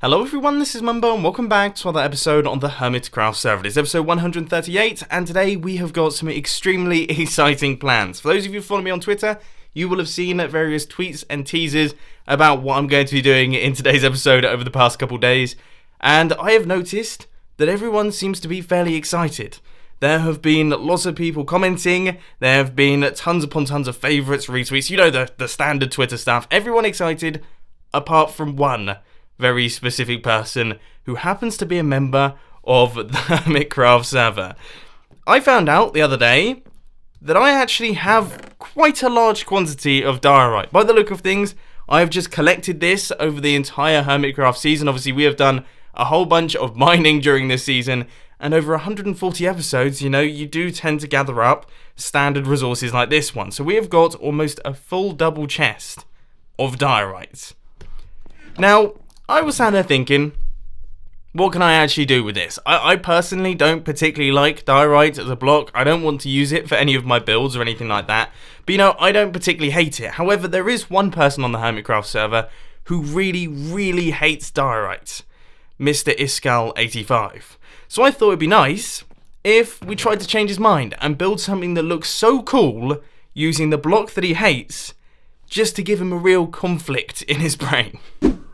Hello everyone, this is Mumbo and welcome back to another episode on the Hermitcraft server. It's episode 138 and today we have got some extremely exciting plans. For those of you who follow me on Twitter, you will have seen various tweets and teasers about what I'm going to be doing in today's episode over the past couple days. And I have noticed that everyone seems to be fairly excited. There have been lots of people commenting, there have been tons upon tons of favourites, retweets, you know, the standard Twitter stuff. Everyone excited apart from one very specific person who happens to be a member of the Hermitcraft server. I found out the other day that I actually have quite a large quantity of Diorite. By the look of things, I have just collected this over the entire Hermitcraft season. Obviously, we have done a whole bunch of mining during this season, and over 140 episodes, you know, you do tend to gather up standard resources like this one. So we have got almost a full double chest of Diorite. Now, I was sat there thinking, what can I actually do with this? I personally don't particularly like Diorite as a block. I don't want to use it for any of my builds or anything like that. But you know, I don't particularly hate it. However, there is one person on the Hermitcraft server who really hates Diorite. Mr Iskalls 85. So I thought it'd be nice if we tried to change his mind and build something that looks so cool using the block that he hates, just to give him a real conflict in his brain.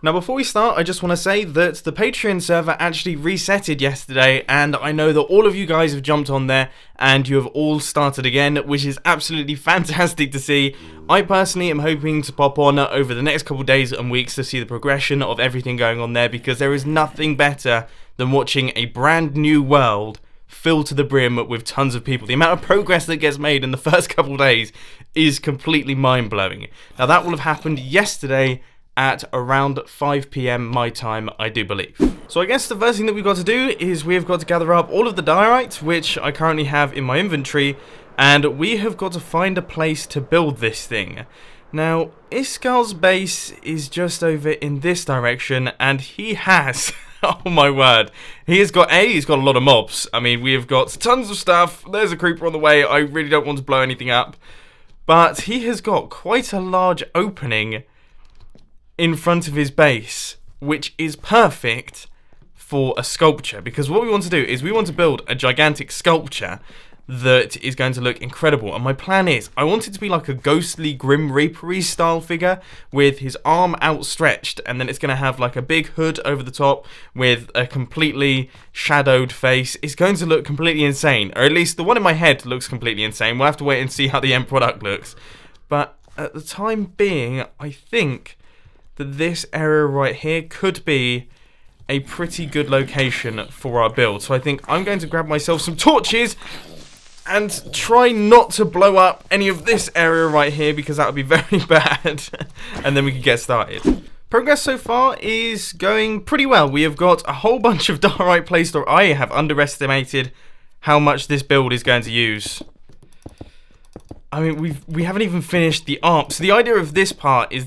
Now before we start, I just want to say that the Patreon server actually resetted yesterday, and I know that all of you guys have jumped on there and you have all started again, which is absolutely fantastic to see. I personally am hoping to pop on over the next couple of days and weeks to see the progression of everything going on there, because there is nothing better than watching a brand new world filled to the brim with tons of people. The amount of progress that gets made in the first couple of days is completely mind-blowing. Now that will have happened yesterday at around 5 PM my time, I do believe. So I guess the first thing that we've got to do is we've got to gather up all of the diorite, which I currently have in my inventory, and we have got to find a place to build this thing. Now, Iskalls' base is just over in this direction, and he has, oh my word, he's got a lot of mobs. I mean, we have got tons of stuff. There's a creeper on the way. I really don't want to blow anything up. But he has got quite a large opening in front of his base, which is perfect for a sculpture, because what we want to do is we want to build a gigantic sculpture that is going to look incredible. And my plan is, I want it to be like a ghostly Grim Reaper-y style figure with his arm outstretched, and then it's going to have like a big hood over the top with a completely shadowed face. It's going to look completely insane, or at least the one in my head looks completely insane. We'll have to wait and see how the end product looks. But at the time being, I think that this area right here could be a pretty good location for our build. So I think I'm going to grab myself some torches and try not to blow up any of this area right here, because that would be very bad. And then we can get started. Progress so far is going pretty well. We have got a whole bunch of diorite placed, or I have underestimated how much this build is going to use. I mean, we haven't even finished the arm. So the idea of this part is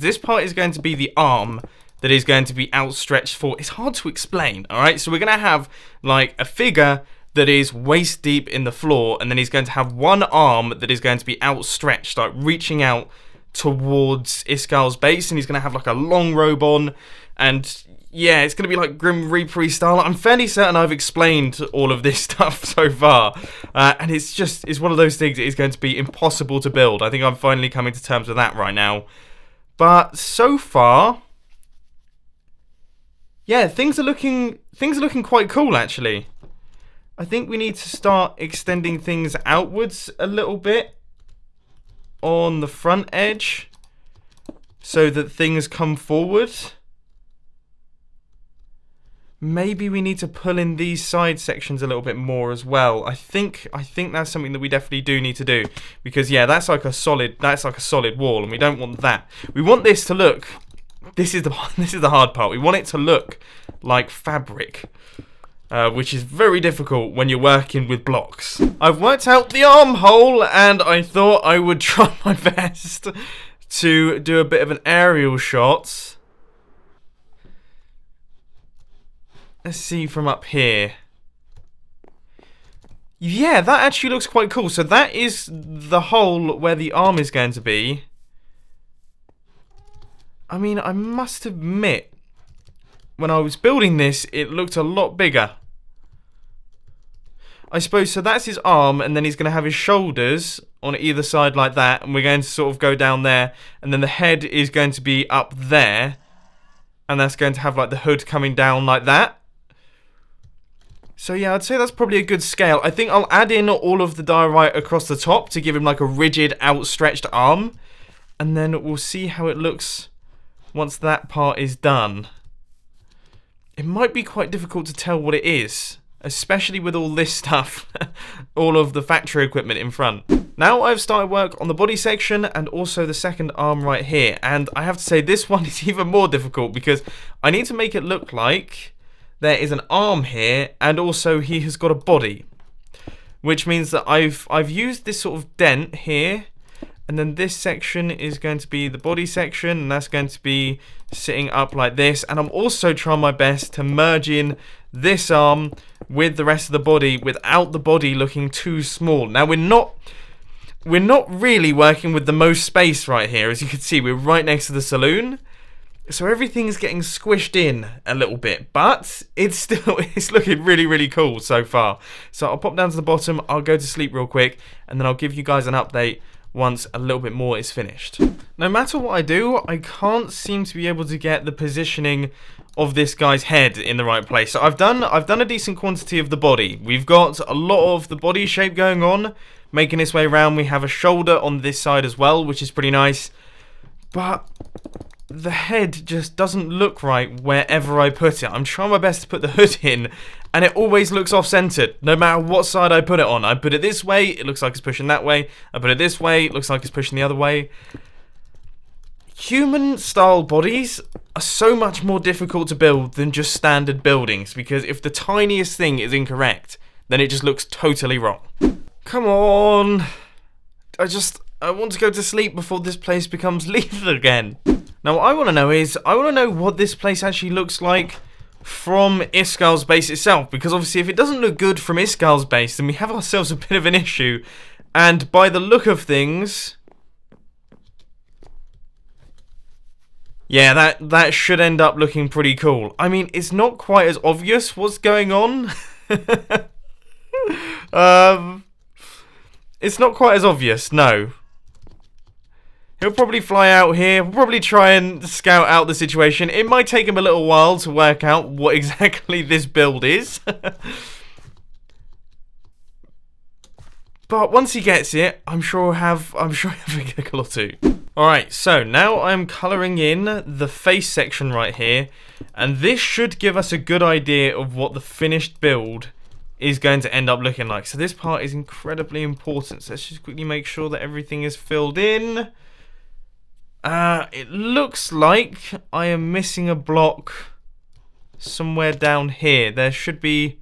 going to be the arm that is going to be outstretched for. It's hard to explain, alright? So we're going to have like a figure that is waist deep in the floor, and then he's going to have one arm that is going to be outstretched, like reaching out towards Iskalls' base, and he's going to have like a long robe on, and yeah, it's going to be like Grim Reaper style. I'm fairly certain I've explained all of this stuff so far, and it's one of those things that is going to be impossible to build. I think I'm finally coming to terms with that right now. But so far, yeah, things are looking quite cool actually. I think we need to start extending things outwards a little bit on the front edge so that things come forward. Maybe we need to pull in these side sections a little bit more as well. I think that's something that we definitely do need to do, because yeah, that's like a solid wall, and we don't want that. We want this to look, this is the hard part. We want it to look like fabric, which is very difficult when you're working with blocks. I've worked out the armhole, and I thought I would try my best to do a bit of an aerial shot. Let's see from up here. Yeah, that actually looks quite cool. So that is the hole where the arm is going to be. I mean, I must admit, when I was building this, it looked a lot bigger. I suppose, so that's his arm, and then he's going to have his shoulders on either side like that, and we're going to sort of go down there, and then the head is going to be up there, and that's going to have like the hood coming down like that. So yeah, I'd say that's probably a good scale. I think I'll add in all of the diorite across the top to give him like a rigid, outstretched arm, and then we'll see how it looks once that part is done. It might be quite difficult to tell what it is, especially with all this stuff, all of the factory equipment in front. Now I've started work on the body section and also the second arm right here, and I have to say this one is even more difficult because I need to make it look like there is an arm here and also he has got a body, which means that I've used this sort of dent here, and then this section is going to be the body section, and that's going to be sitting up like this, and I'm also trying my best to merge in this arm with the rest of the body without the body looking too small. Now we're not really working with the most space right here. As you can see, we're right next to the saloon, so everything's getting squished in a little bit, but it's looking really, really cool so far. So I'll pop down to the bottom, I'll go to sleep real quick, and then I'll give you guys an update once a little bit more is finished. No matter what I do, I can't seem to be able to get the positioning of this guy's head in the right place. So I've done a decent quantity of the body. We've got a lot of the body shape going on, making its way around. We have a shoulder on this side as well, which is pretty nice. But the head just doesn't look right wherever I put it. I'm trying my best to put the hood in, and it always looks off-centered, no matter what side I put it on. I put it this way, it looks like it's pushing that way. I put it this way, it looks like it's pushing the other way. Human-style bodies are so much more difficult to build than just standard buildings, because if the tiniest thing is incorrect, then it just looks totally wrong. Come on. I want to go to sleep before this place becomes lethal again. Now what I want to know is, I want to know what this place actually looks like from Iskalls base itself, because obviously if it doesn't look good from Iskalls base, then we have ourselves a bit of an issue. And by the look of things, yeah, that should end up looking pretty cool. I mean, it's not quite as obvious what's going on. It's not quite as obvious, no. He'll probably fly out here, we'll probably try and scout out the situation. It might take him a little while to work out what exactly this build is. But once he gets it, I'm sure he'll have a giggle or two. Alright, so now I'm colouring in the face section right here, and this should give us a good idea of what the finished build is going to end up looking like. So this part is incredibly important, so let's just quickly make sure that everything is filled in. It looks like I am missing a block somewhere down here. There should be...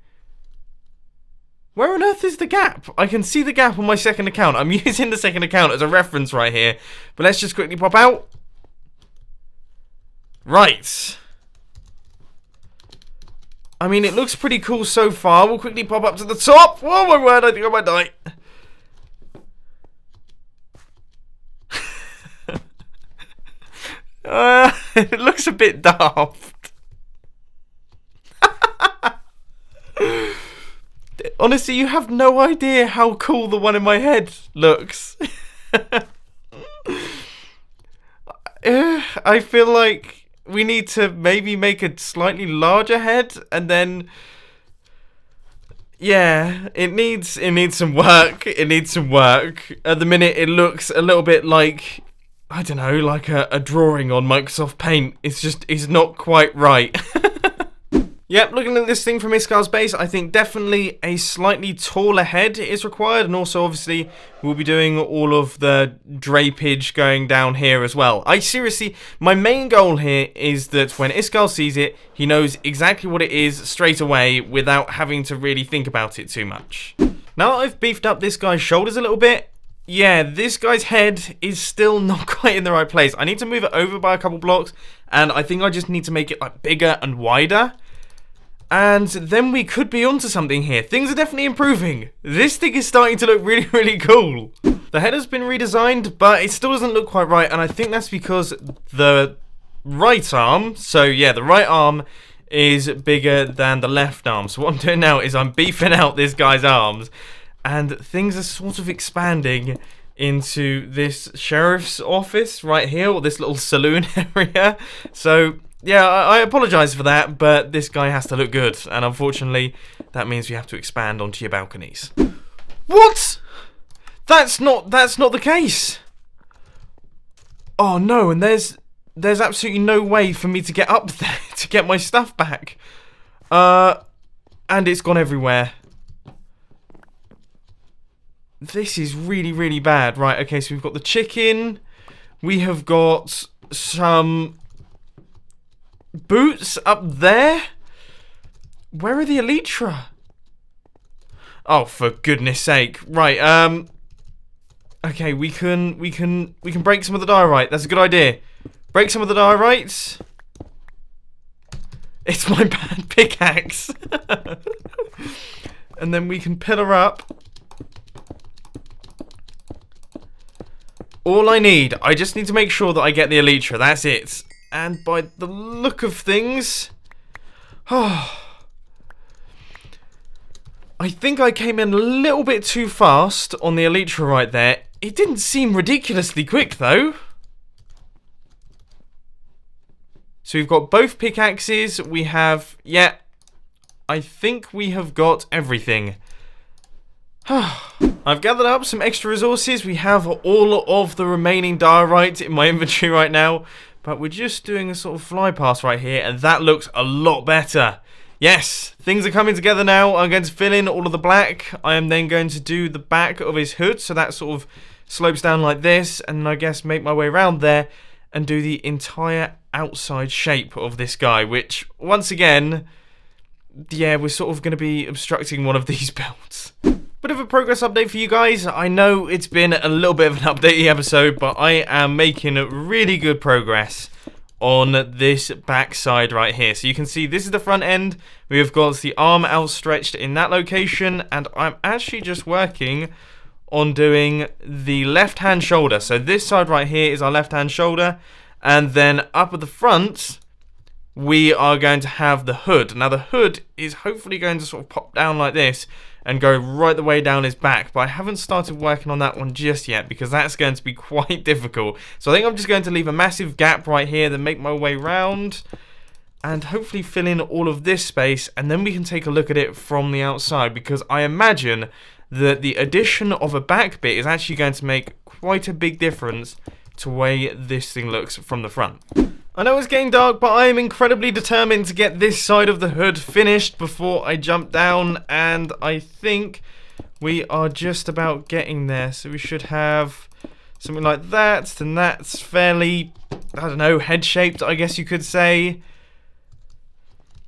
Where on earth is the gap? I can see the gap on my second account. I'm using the second account as a reference right here. But let's just quickly pop out. Right. I mean, it looks pretty cool so far. We'll quickly pop up to the top. Oh my word, I think I might die. It looks a bit daft. Honestly, you have no idea how cool the one in my head looks. I feel like we need to maybe make a slightly larger head, and then... Yeah, it needs some work. It needs some work. At the minute, it looks a little bit like... I don't know, like a drawing on Microsoft Paint. It's not quite right. Yep, looking at this thing from Iskalls base, I think definitely a slightly taller head is required, and also obviously we'll be doing all of the drapage going down here as well. Seriously, my main goal here is that when Iskalls sees it, he knows exactly what it is straight away without having to really think about it too much. Now that I've beefed up this guy's shoulders a little bit, yeah, this guy's head is still not quite in the right place. I need to move it over by a couple blocks, and I think I just need to make it like bigger and wider. And then we could be onto something here. Things are definitely improving. This thing is starting to look really, really cool. The head has been redesigned, but it still doesn't look quite right. And I think that's because the right arm, so yeah, the right arm is bigger than the left arm. So what I'm doing now is I'm beefing out this guy's arms, and things are sort of expanding into this sheriff's office right here, or this little saloon area. So yeah, I apologise for that, but this guy has to look good, and unfortunately that means we have to expand onto your balconies. What? That's not the case. Oh no, and there's absolutely no way for me to get up there to get my stuff back. And it's gone everywhere. This is really, really bad. Right, okay, so we've got the chicken. We have got some boots up there. Where are the elytra? Oh, for goodness sake. Right, okay, we can break some of the diorite. That's a good idea. Break some of the diorite. It's my bad pickaxe. And then we can pillar up. All I need, I just need to make sure that I get the elytra. That's it. And by the look of things, I think I came in a little bit too fast on the elytra right there. It didn't seem ridiculously quick though. So we've got both pickaxes. We have, yeah, I think we have got everything. I've gathered up some extra resources. We have all of the remaining diorite in my inventory right now, but we're just doing a sort of fly pass right here, and that looks a lot better. Yes, things are coming together now. I'm going to fill in all of the black. I am then going to do the back of his hood, so that sort of slopes down like this, and I guess make my way around there and do the entire outside shape of this guy, which, once again, yeah, we're sort of going to be obstructing one of these builds. Bit of a progress update for you guys. I know it's been a little bit of an updatey episode, but I am making really good progress on this back side right here. So you can see this is the front end. We have got the arm outstretched in that location, and I'm actually just working on doing the left-hand shoulder. So this side right here is our left-hand shoulder, and then up at the front, we are going to have the hood. Now the hood is hopefully going to sort of pop down like this and go right the way down his back, but I haven't started working on that one just yet because that's going to be quite difficult. So I think I'm just going to leave a massive gap right here, then make my way round and hopefully fill in all of this space, and then we can take a look at it from the outside, because I imagine that the addition of a back bit is actually going to make quite a big difference to the way this thing looks from the front. I know it's getting dark, but I am incredibly determined to get this side of the hood finished before I jump down, and I think we are just about getting there. So we should have something like that, then that's fairly, I don't know, head-shaped, I guess you could say.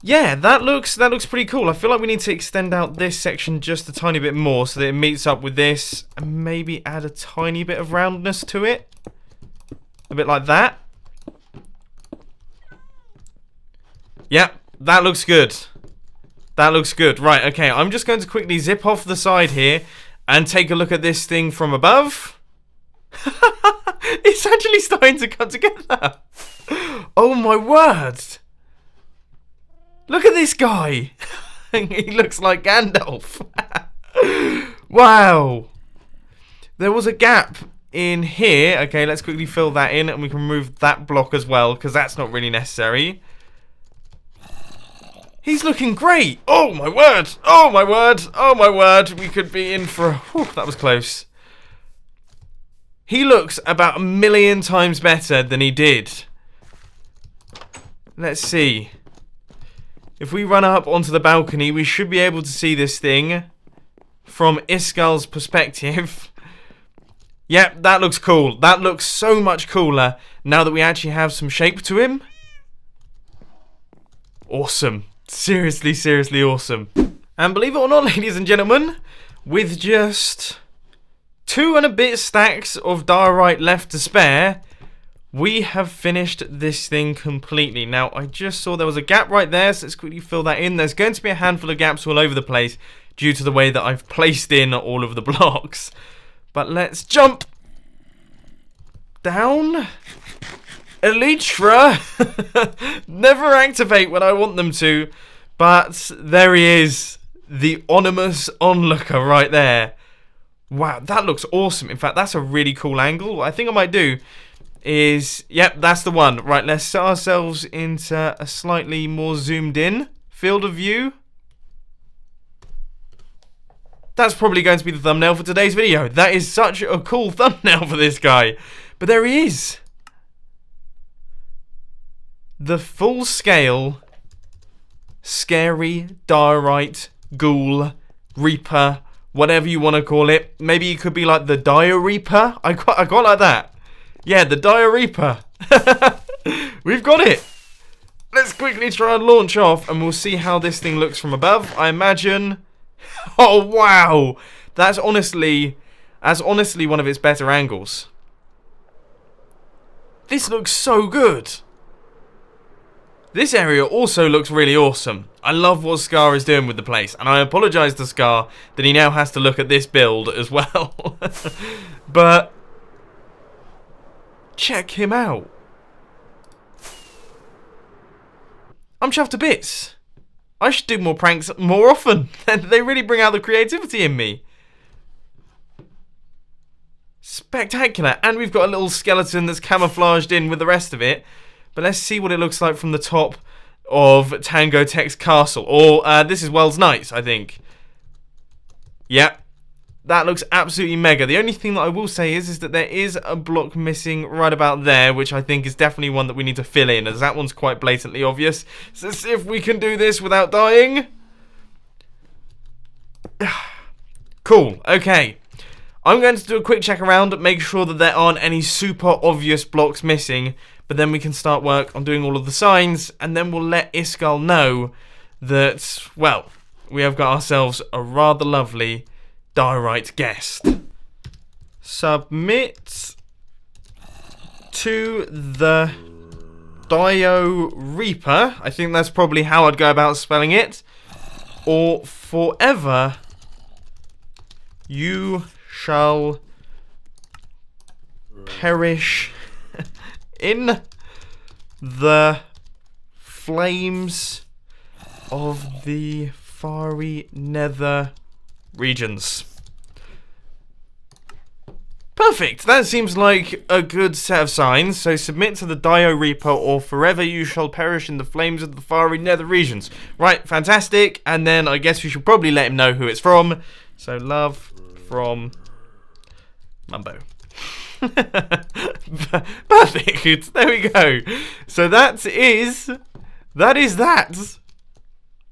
Yeah, that looks pretty cool. I feel like we need to extend out this section just a tiny bit more so that it meets up with this, and maybe add a tiny bit of roundness to it. A bit like that. Yep, that looks good. That looks good. Right, okay, I'm just going to quickly zip off the side here and take a look at this thing from above. It's actually starting to come together. Oh my word. Look at this guy. He looks like Gandalf. Wow. There was a gap in here. Okay, let's quickly fill that in, and we can remove that block as well, because that's not really necessary. He's looking great. Oh my word. Oh my word. Oh my word. We could be in for a... Whew, that was close. He looks about 1,000,000 times better than he did. Let's see. If we run up onto the balcony, we should be able to see this thing from Iskalls' perspective. Yep, that looks cool. That looks so much cooler now that we actually have some shape to him. Awesome. Seriously, seriously awesome. And believe it or not, ladies and gentlemen, with just 2 and a bit stacks of diorite left to spare, we have finished this thing completely. Now, I just saw there was a gap right there, so let's quickly fill that in. There's going to be a handful of gaps all over the place due to the way that I've placed in all of the blocks. But let's jump down. Elytra never activate when I want them to, but there he is, the ominous onlooker right there. Wow, that looks awesome. In fact, that's a really cool angle. What I think I might do is, yep, that's the one. Right, let's set ourselves into a slightly more zoomed in field of view. That's probably going to be the thumbnail for today's video. That is such a cool thumbnail for this guy. But there he is. The full-scale, scary, diorite, ghoul, reaper, whatever you want to call it. Maybe it could be like the Dire Reaper. I quite like that. Yeah, the Dire Reaper. We've got it. Let's quickly try and launch off, and we'll see how this thing looks from above. I imagine... Oh, wow. That's honestly one of its better angles. This looks so good. This area also looks really awesome. I love what Scar is doing with the place, and I apologise to Scar that he now has to look at this build as well. But check him out. I'm chuffed to bits. I should do more pranks more often. They really bring out the creativity in me. Spectacular. And we've got a little skeleton that's camouflaged in with the rest of it. But let's see what it looks like from the top of Tango Tech's castle. Or this is Wells Knights, I think. Yep. That looks absolutely mega. The only thing that I will say is that there is a block missing right about there, which I think is definitely one that we need to fill in, as that one's quite blatantly obvious. So let's see if we can do this without dying. Cool. Okay. I'm going to do a quick check around, make sure that there aren't any super obvious blocks missing, but then we can start work on doing all of the signs, and then we'll let Iskalls know that, well, we have got ourselves a rather lovely Diorite guest. Submit to the Dio Reaper. I think that's probably how I'd go about spelling it. Or forever you shall perish in the flames of the fiery nether regions. Perfect. That seems like a good set of signs. So submit to the Dio Reaper, or forever you shall perish in the flames of the fiery nether regions. Right, fantastic. And then I guess we should probably let him know who it's from. So love from Mumbo. Perfect. There we go. So that is that.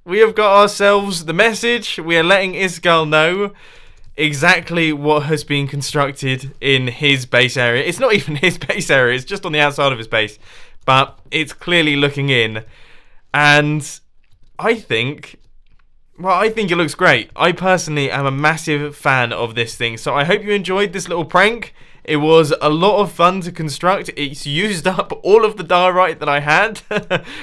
We have got ourselves the message. We are letting Iskalls know exactly what has been constructed in his base area. It's not even his base area, it's just on the outside of his base. But it's clearly looking in. And I think it looks great. I personally am a massive fan of this thing. So I hope you enjoyed this little prank. It was a lot of fun to construct. It's used up all of the diorite that I had,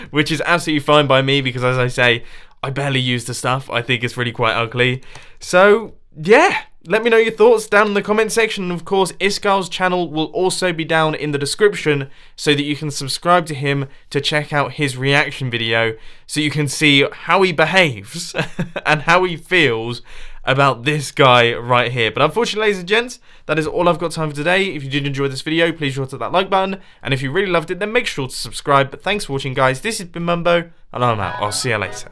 which is absolutely fine by me because, as I say, I barely use the stuff. I think it's really quite ugly. So, yeah, let me know your thoughts down in the comment section. And of course, Iskalls' channel will also be down in the description so that you can subscribe to him to check out his reaction video so you can see how he behaves and how he feels about this guy right here. But unfortunately, ladies and gents, that is all I've got time for today. If you did enjoy this video, please sure to hit that like button. And if you really loved it, then make sure to subscribe. But thanks for watching, guys. This has been Mumbo, and I'm out. I'll see you later.